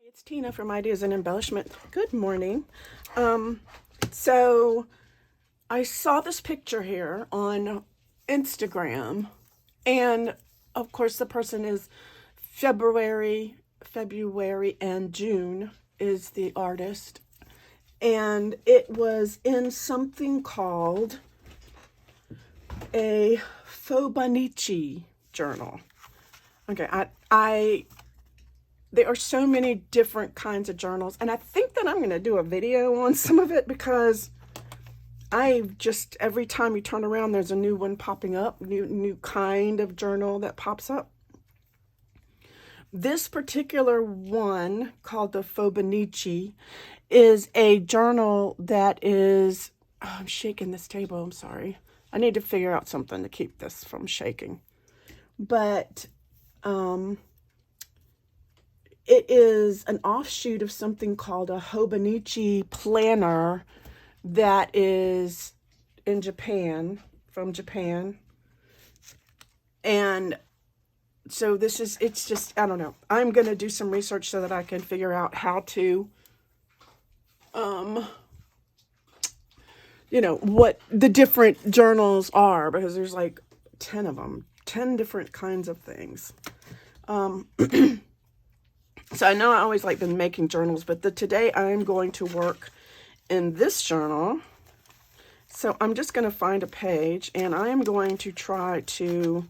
It's Tina from Ideas and Embellishment. Good morning. So I saw this picture here on Instagram, and of course the person is February, and June is the artist, and it was in something called a Fauxbonichi journal. Okay, I there are so many different kinds of journals, and I think that I'm going to do a video on some of it because every time you turn around, there's a new one popping up, new kind of journal that pops up. This particular one, called the Fauxbonichi, is a journal that is, I'm shaking this table, I'm sorry. I need to figure out something to keep this from shaking. But it is an offshoot of something called a Hobonichi planner that is in Japan, from Japan. And so it's just, I don't know. I'm going to do some research so that I can figure out how to, what the different journals are, because there's like 10 of them, 10 different kinds of things. So I know I always like been making journals, but today I'm going to work in this journal. So I'm just going to find a page, and I am going to try to,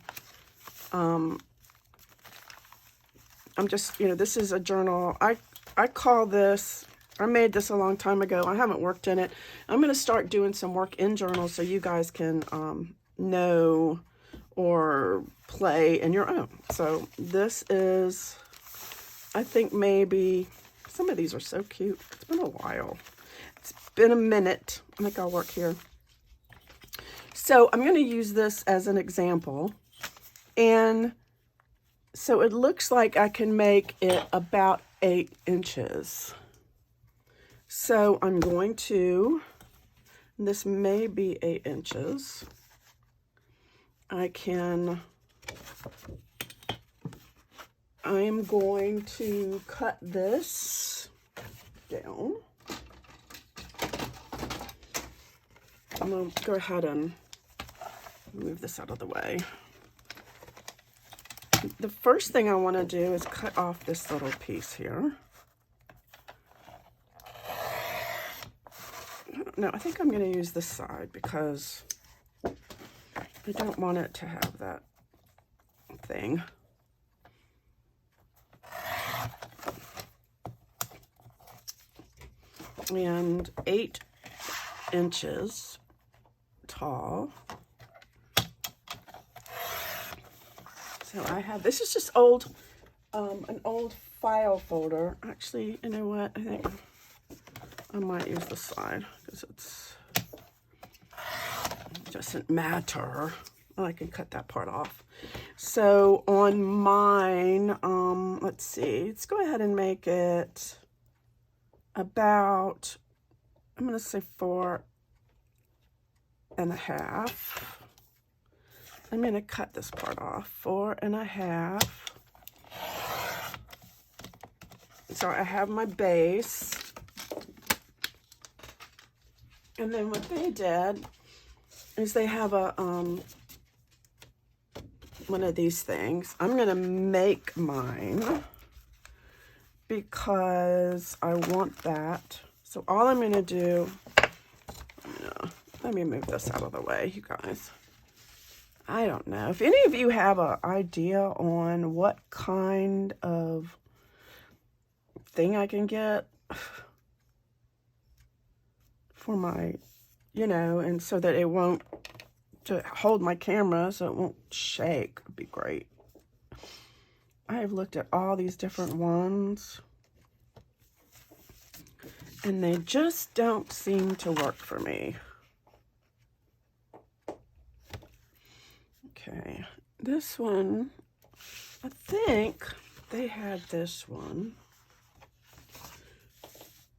this is a journal. I call this, I made this a long time ago. I haven't worked in it. I'm going to start doing some work in journals so you guys can know or play in your own. So this is, I think maybe, some of these are so cute. It's been a while. It's been a minute. I think I'll work here. So I'm going to use this as an example. And so it looks like I can make it about 8 inches. So I'm going to, this may be 8 inches. I am going to cut this down. I'm going to go ahead and move this out of the way. The first thing I want to do is cut off this little piece here. No, I think I'm going to use this side because I don't want it to have that thing. And 8 inches tall. So I have, this is just old, an old file folder. Actually, you know what? I think I might use this side because it doesn't matter. I can cut that part off. So on mine, let's see. Let's go ahead and make it about, I'm going to say 4 1/2. I'm going to cut this part off, 4 1/2. So I have my base. And then what they did is they have a, one of these things. I'm going to make mine because I want that. So all I'm going to do, let me move this out of the way, you guys. I don't know. If any of you have an idea on what kind of thing I can get for my, and so that it won't, to hold my camera so it won't shake, would be great. I have looked at all these different ones, and they just don't seem to work for me. Okay, this one, I think they had this one.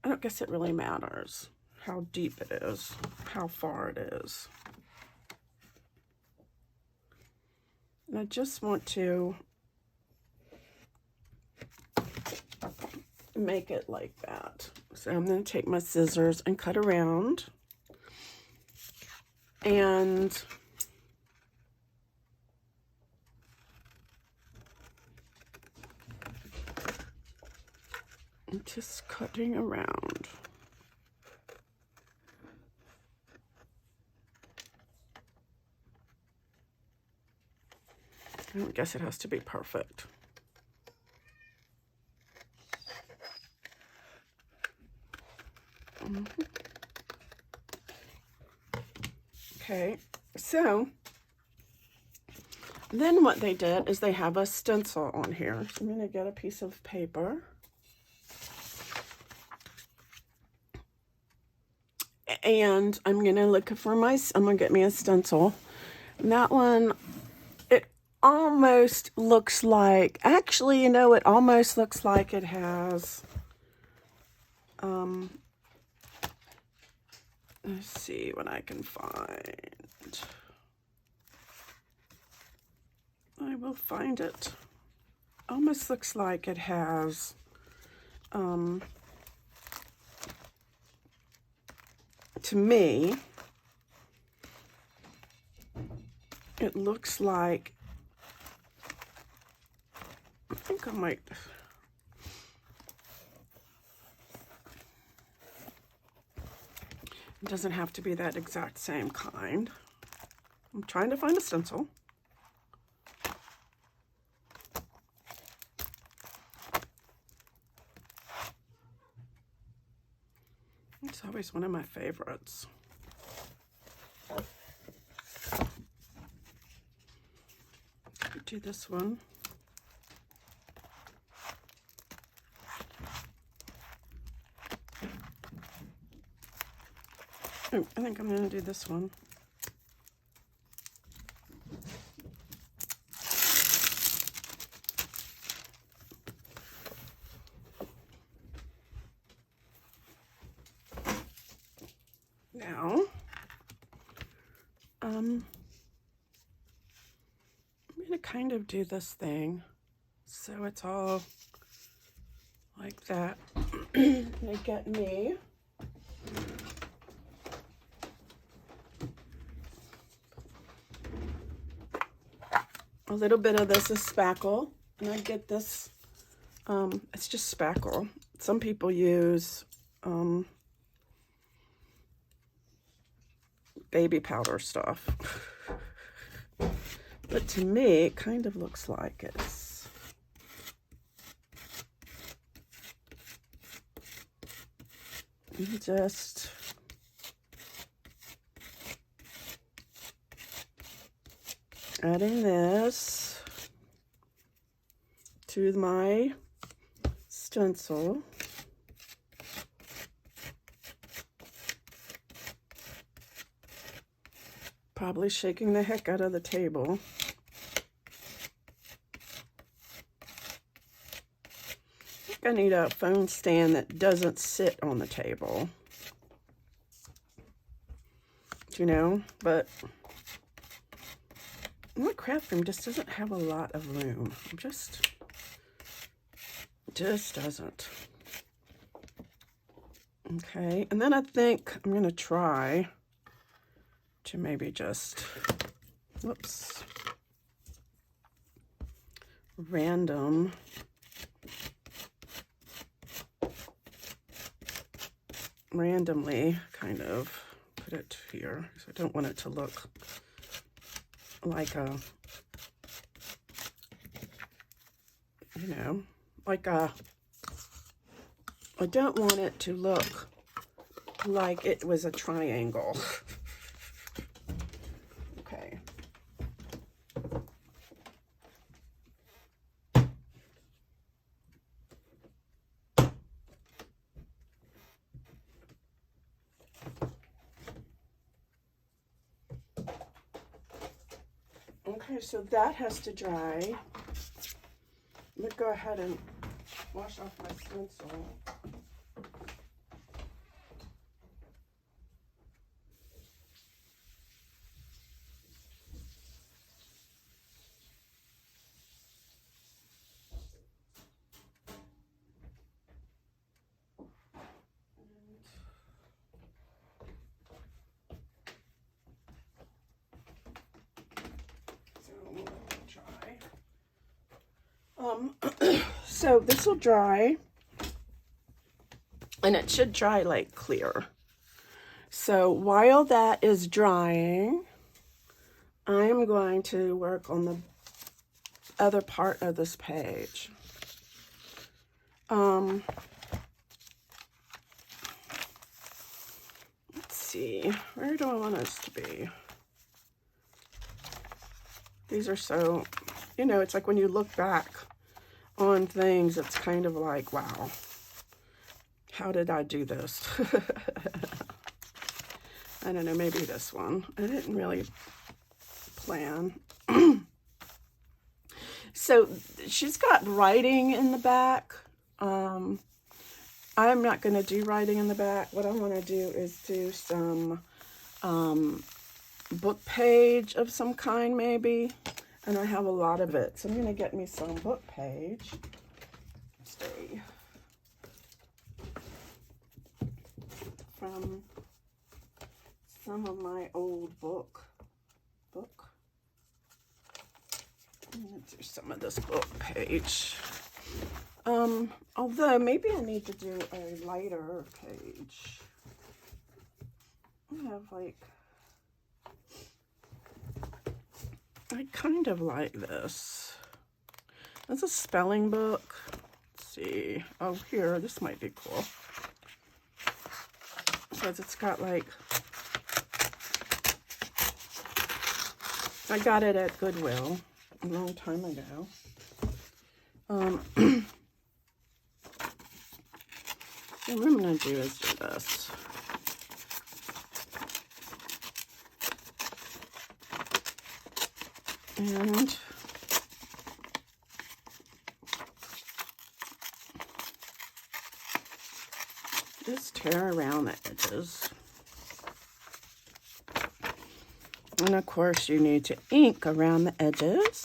I don't guess it really matters how deep it is, how far it is. And I just want to make it like that. So I'm going to take my scissors and cut around. And I'm just cutting around. I don't guess it has to be perfect. Okay, so then what they did is they have a stencil on here. So I'm going to get a piece of paper. And I'm going to look for I'm going to get me a stencil. And that one, it almost looks like, actually, you know, it almost looks like it has, let's see what I can find. I will find it. Almost looks like it has, to me, it looks like, I think I might, it doesn't have to be that exact same kind. I'm trying to find a stencil. It's always one of my favorites. Do this one. Oh, I think I'm going to do this one. Now, I'm going to kind of do this thing so it's all like that. They get me a little bit of this is spackle, and I get this, it's just spackle. Some people use baby powder stuff. But to me, it kind of looks like it's just adding this to my stencil. Probably shaking the heck out of the table. I think I need a phone stand that doesn't sit on the table. You know, but my craft room just doesn't have a lot of room. Just doesn't. Okay, and then I think I'm gonna try to maybe just, whoops, randomly kind of put it here, because I don't want it to look like a, you know, like a, I don't want it to look like it was a triangle. Okay. Okay, so that has to dry. Let me go ahead and wash off my stencil. So this will dry, and it should dry like clear. So while that is drying, I'm going to work on the other part of this page. Let's see, where do I want us to be? These are so, you know, it's like when you look back on things, it's kind of like, wow, how did I do this? I don't know, maybe this one. I didn't really plan. So she's got writing in the back. I'm not going to do writing in the back. What I want to do is do some book page of some kind, maybe. And I have a lot of it. So I'm going to get me some book page. Let's see. From some of my old book. I'm going to do some of this book page. Although maybe I need to do a lighter page. I have like, I kind of like this. It's a spelling book. Let's see. Oh, here, this might be cool. Because it's got like, I got it at Goodwill a long time ago. What I'm going to do is do this. And just tear around the edges. And of course you need to ink around the edges.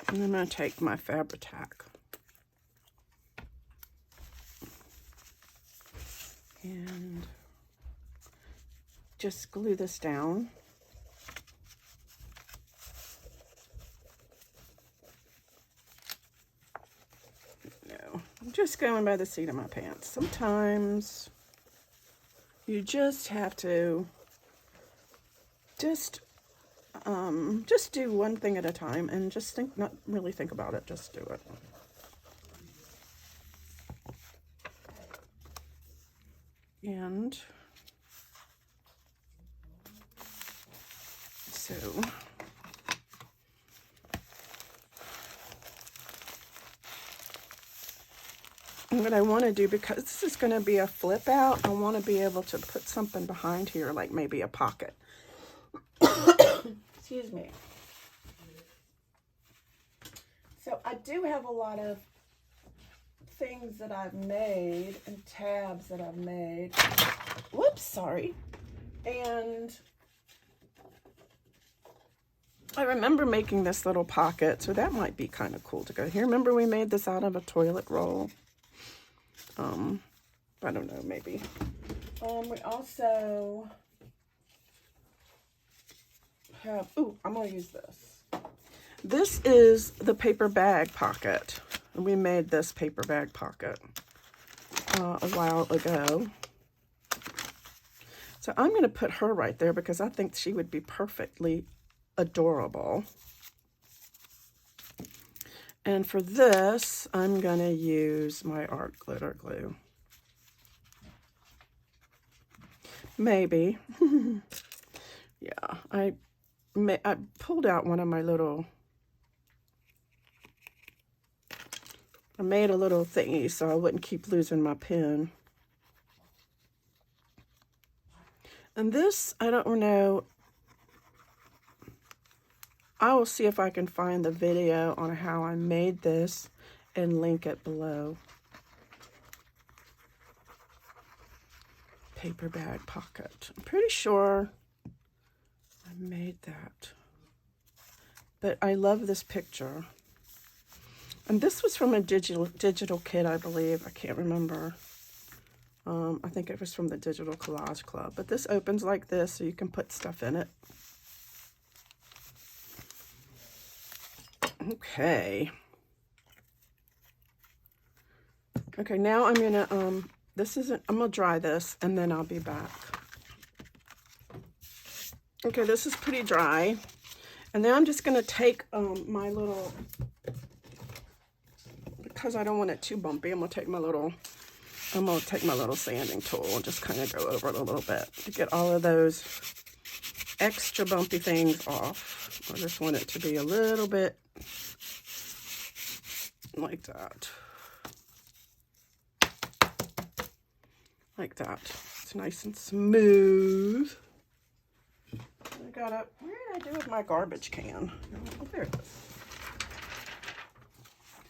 And I'm going to take my Fabri-Tac and just glue this down. No, I'm just going by the seat of my pants. Sometimes you just have to just do one thing at a time and just not really think about it, just do it. And so what I want to do, because this is going to be a flip out, I want to be able to put something behind here, like maybe a pocket. Excuse me. So I do have a lot of things that I've made and tabs that I've made. Whoops, sorry. And I remember making this little pocket, so that might be kind of cool to go here. Remember we made this out of a toilet roll? I don't know, maybe. We also have, ooh, I'm going to use this. This is the paper bag pocket. We made this paper bag pocket a while ago. So I'm going to put her right there because I think she would be perfectly adorable. And for this, I'm going to use my art glitter glue. Maybe. Yeah, I pulled out one of my little, I made a little thingy so I wouldn't keep losing my pen. And this, I don't know, I will see if I can find the video on how I made this and link it below. paper bag pocket. I'm pretty sure I made that. But I love this picture. And this was from a digital kit, I believe. I can't remember. I think it was from the Digital Collage Club. But this opens like this, so you can put stuff in it. Okay. Okay, now I'm gonna, I'm gonna dry this, and then I'll be back. Okay, this is pretty dry. And then I'm just gonna take my little, because I don't want it too bumpy, I'm gonna take my little sanding tool and just kind of go over it a little bit to get all of those extra bumpy things off. I just want it to be a little bit like that. Like that. It's nice and smooth. I got a, where did I do with my garbage can? Oh, there it is.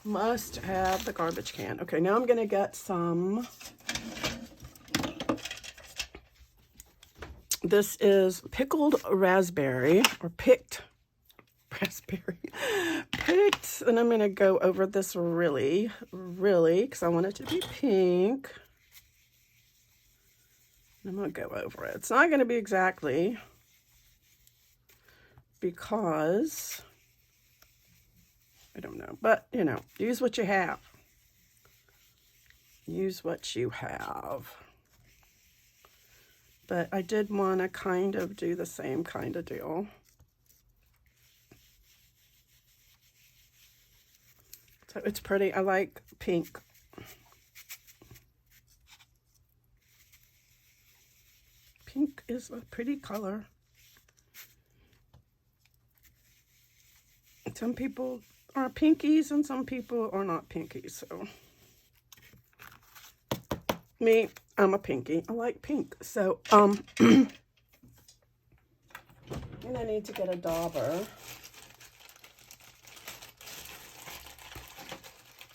Must have the garbage can. Okay, now I'm gonna get some. This is pickled raspberry, or picked raspberry. Picked, and I'm gonna go over this really, because I want it to be pink. I'm gonna go over it. It's not gonna be exactly, because I don't know, but you know, use what you have. Use what you have. But I did want to kind of do the same kind of deal. So it's pretty. I like pink. Pink is a pretty color. Some people are pinkies and some people are not pinkies. So me, I'm a pinky. I like pink. So and I need to get a dauber.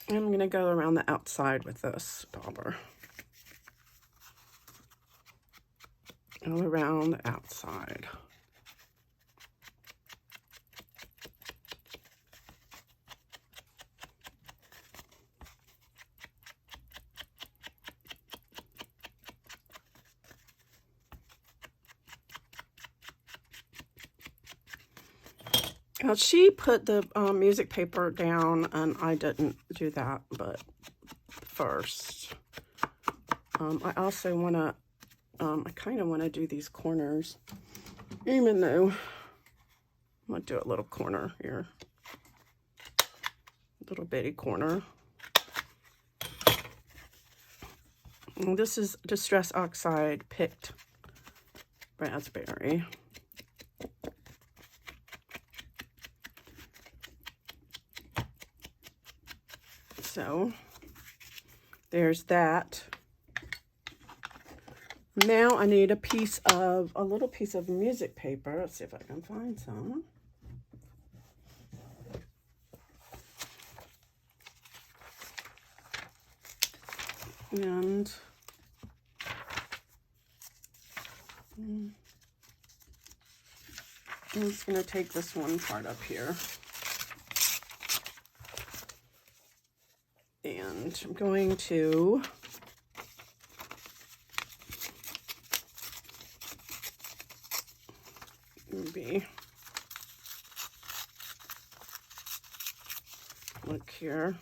I'm going to go around the outside with this dauber. All around the outside. Now, she put the music paper down, and I didn't do that, but first. I also want to, I kind of want to do these corners, even though I'm going to do a little corner here. Little bitty corner. And this is Distress Oxide Picked Raspberry. So there's that. Now I need a little piece of music paper. Let's see if I can find some. And I'm just going to take this one part up here. And I'm going to maybe look here.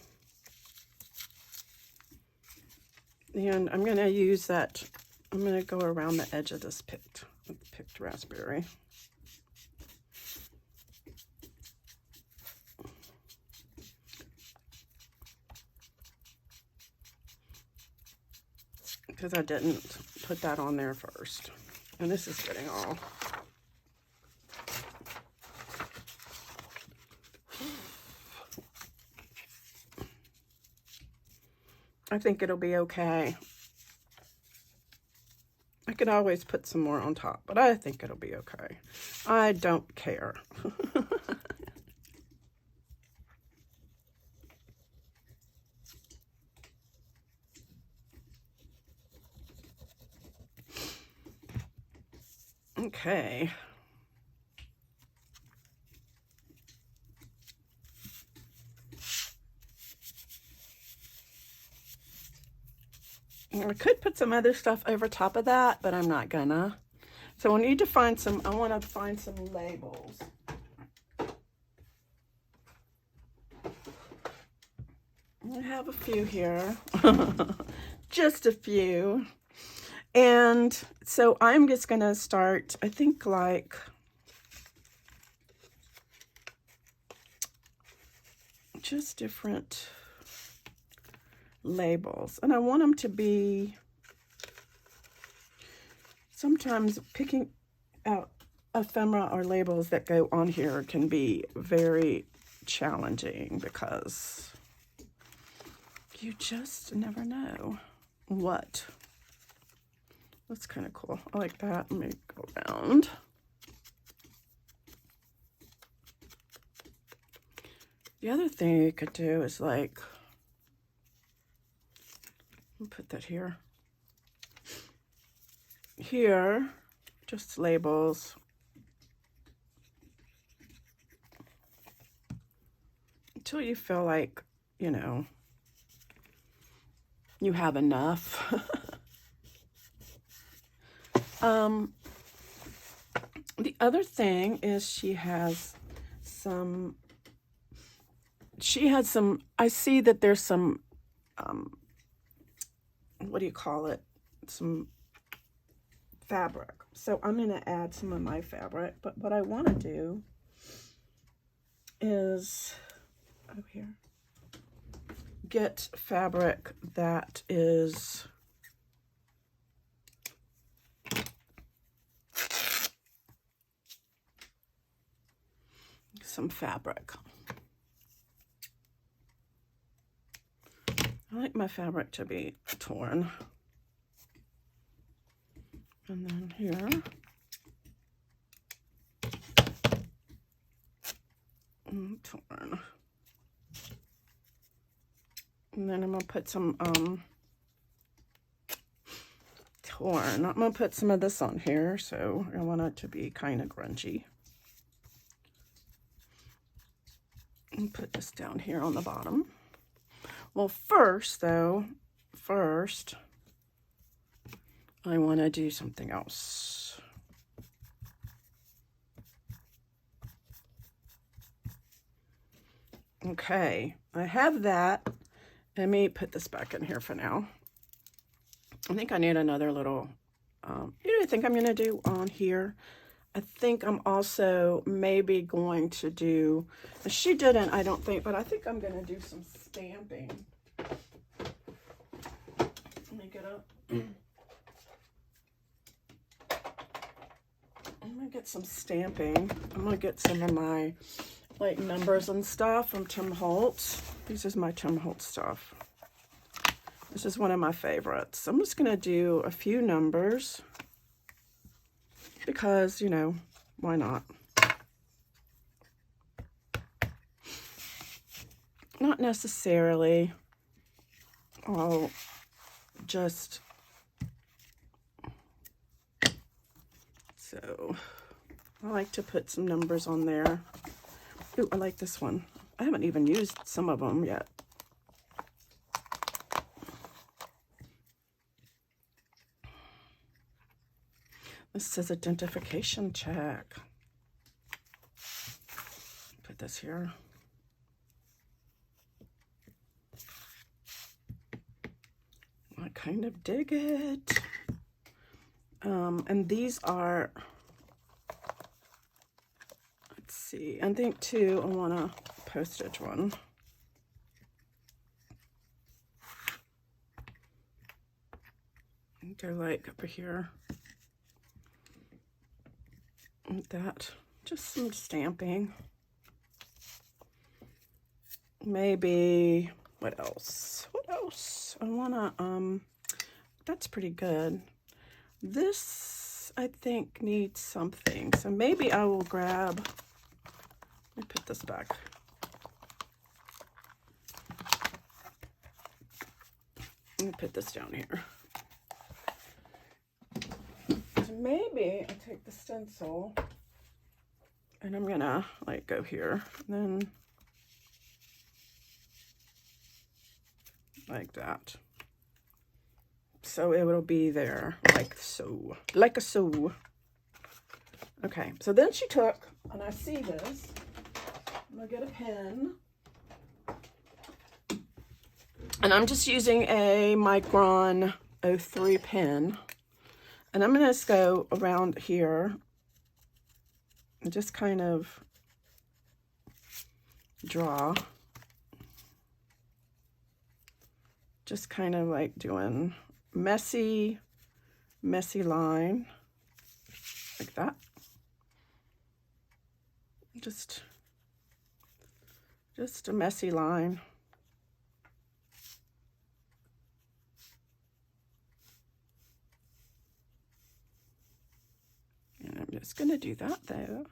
And I'm going to use that. I'm going to go around the edge of this picked raspberry. Because I didn't put that on there first. And this is getting all... I think it'll be okay. I could always put some more on top, but I think it'll be okay. I don't care. Okay. I could put some other stuff over top of that, but I'm not gonna. So I need to find some, I want to find some labels. I have a few here, just a few. And so I'm just gonna start, I think like, just different labels. And I want them to be, sometimes picking out ephemera or labels that go on here can be very challenging because you just never know what. That's kind of cool. I like that. Let me go around. The other thing you could do is like, put that here. Here, just labels. Until you feel like, you know, you have enough. The other thing is she had some, I see that there's some, what do you call it? Some fabric. So I'm going to add some of my fabric, but what I want to do is, over here, get fabric that is some fabric. I like my fabric to be torn. And then here, torn. And then I'm gonna put some torn. I'm gonna put some of this on here, so I want it to be kind of grungy. And put this down here on the bottom. Well, first, I want to do something else. Okay, I have that. Let me put this back in here for now. I think I need another little, you know what I think I'm going to do on here? I think I'm also maybe going to do, she didn't, I don't think, but I think I'm going to do some stamping. Let me get up. I'm going to get some stamping. I'm going to get some of my, like, numbers and stuff from Tim Holtz. This is my Tim Holtz stuff. This is one of my favorites. I'm just going to do a few numbers because, you know, why not? Not necessarily all just, so I like to put some numbers on there. Ooh, I like this one. I haven't even used some of them yet. This says identification check. Put this here. I kind of dig it. And these are, let's see, I think too, I want a postage one. They're like over here. Like that. Just some stamping. Maybe, what else? What else? I wanna, that's pretty good. This, I think, needs something. So maybe I will grab, let me put this back. Let me put this down here. So maybe I take the stencil and I'm gonna like go here, then like that. So it will be there like so, like a so. Okay, so then she took, and I see this, I'm gonna get a pen. And I'm just using a Micron 03 pen. And I'm gonna just go around here and just kind of draw. Just kind of like doing messy line, like that. Just a messy line. And I'm just gonna do that though.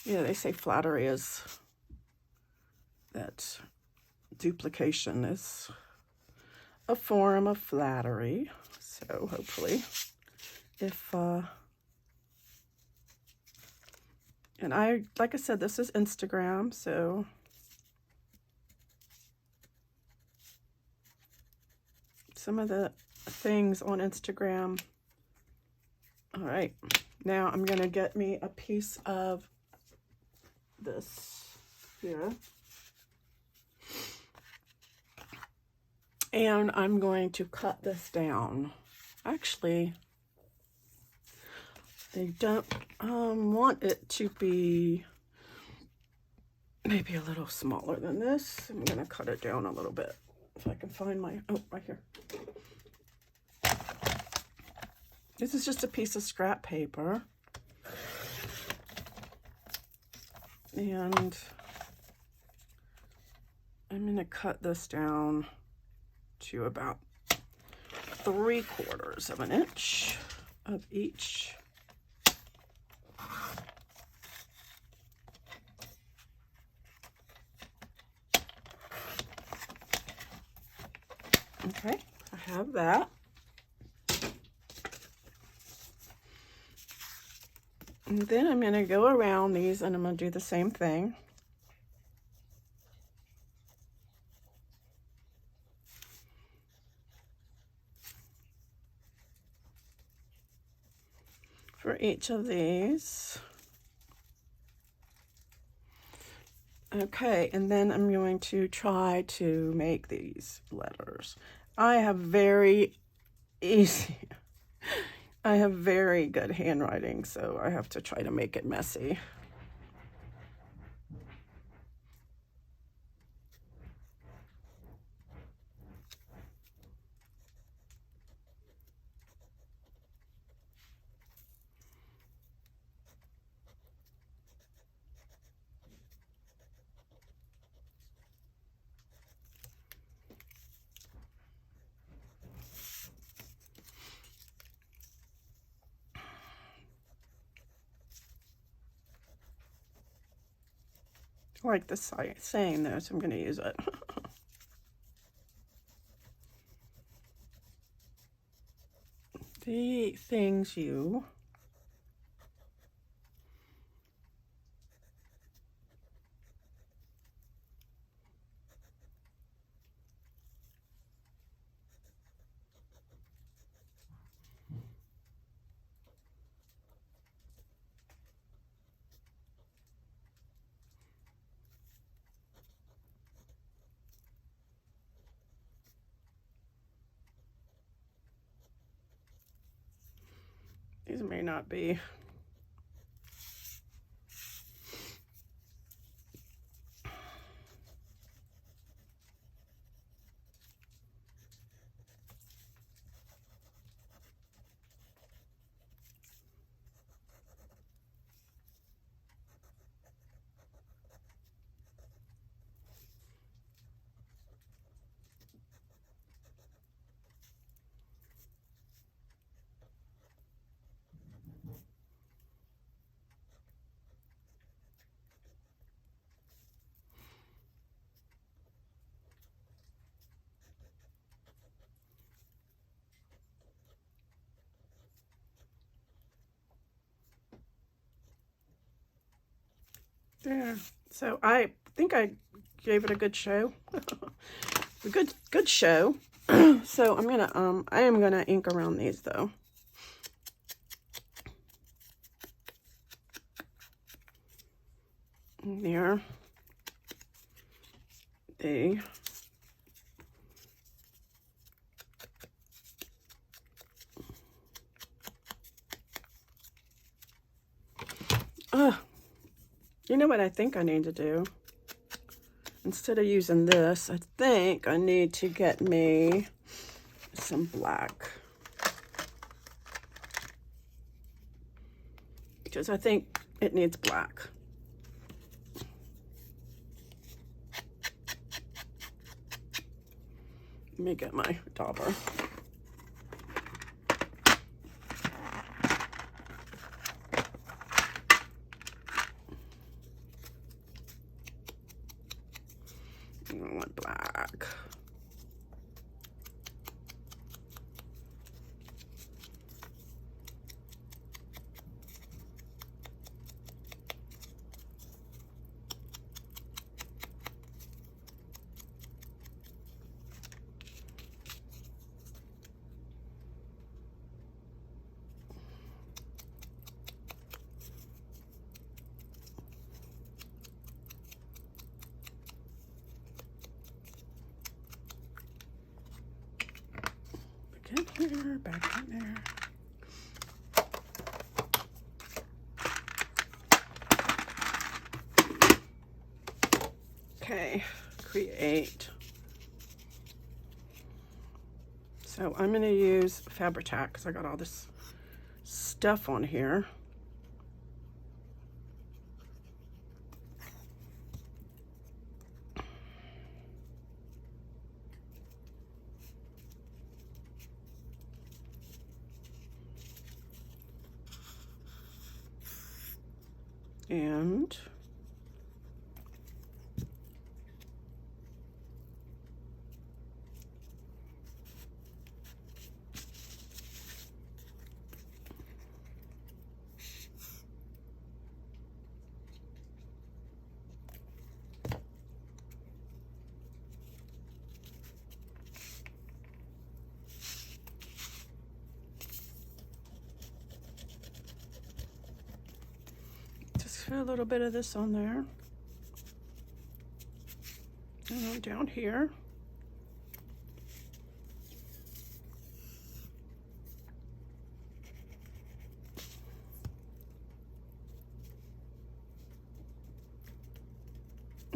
Yeah, they say flattery is that duplication is a form of flattery. So hopefully if and like I said, this is Instagram, so some of the things on Instagram. All right, now I'm gonna get me a piece of this here. And I'm going to cut this down. Actually, I don't want it to be maybe a little smaller than this. I'm gonna cut it down a little bit. If I can find my, oh, right here. This is just a piece of scrap paper. And I'm gonna cut this down to about 3/4 of an inch of each. Okay, I have that. And then I'm going to go around these and I'm going to do the same thing. For each of these. Okay, and then I'm going to try to make these letters. I have very good handwriting, so I have to try to make it messy. I like the saying though, so I'm going to use it. The things you these may not be. There. So I think I gave it a good show. A good show. So I am gonna ink around these though. There. They. You know what I think I need to do? Instead of using this, I think I need to get me some black. Because I think it needs black. Let me get my dauber. I want black. In here, back in there. Okay, create. So I'm going to use Fabri-Tac because I got all this stuff on here. And just put a little bit of this on there. And down here.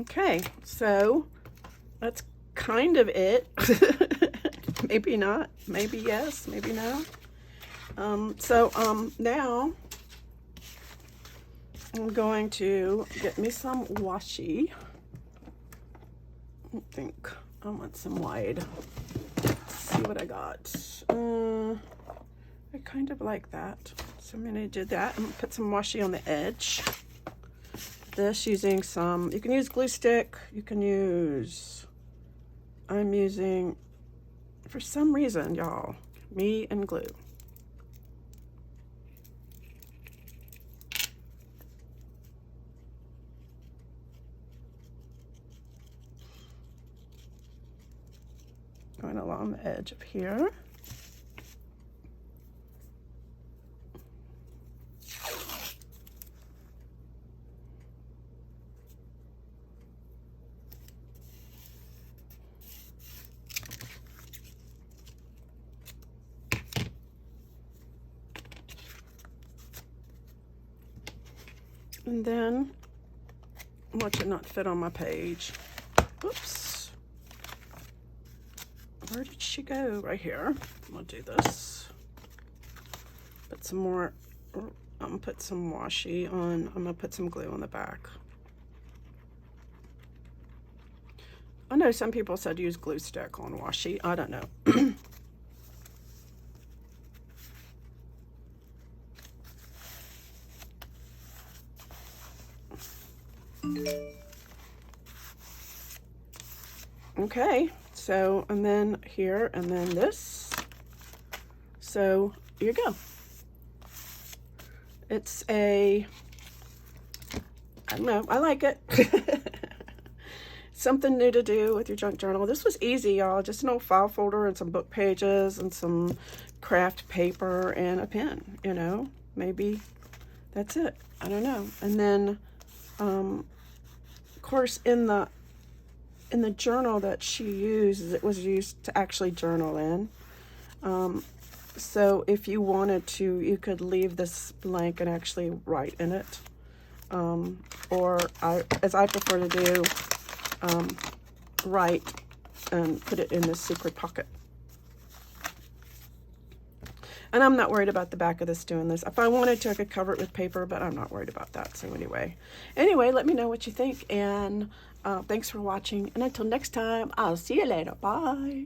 Okay, so that's kind of it. Maybe not, maybe yes, maybe no. Now I'm going to get me some washi. I think I want some wide. Let's see what I got. I kind of like that. So I'm gonna do that. I'm gonna put some washi on the edge. This using some, you can use glue stick, you can use, I'm using, for some reason, y'all, me and glue. Going along the edge of here. And then, watch it not fit on my page. Oops. Where did she go? Right here. I'm gonna do this. Put some more, I'm gonna put some washi on, I'm gonna put some glue on the back. I know some people said use glue stick on washi. I don't know. Okay, so, and then here, and then this. So, here you go. It's a I don't know. I like it. Something new to do with your junk journal. This was easy, y'all. Just an old file folder and some book pages and some craft paper and a pen, you know. Maybe that's it. I don't know. And then, of course, in the journal that she uses, it was used to actually journal in. So if you wanted to, you could leave this blank and actually write in it. Or as I prefer to do, write and put it in this secret pocket. And I'm not worried about the back of this doing this. If I wanted to, I could cover it with paper, but I'm not worried about that. So anyway, let me know what you think. And thanks for watching. And until next time, I'll see you later. Bye.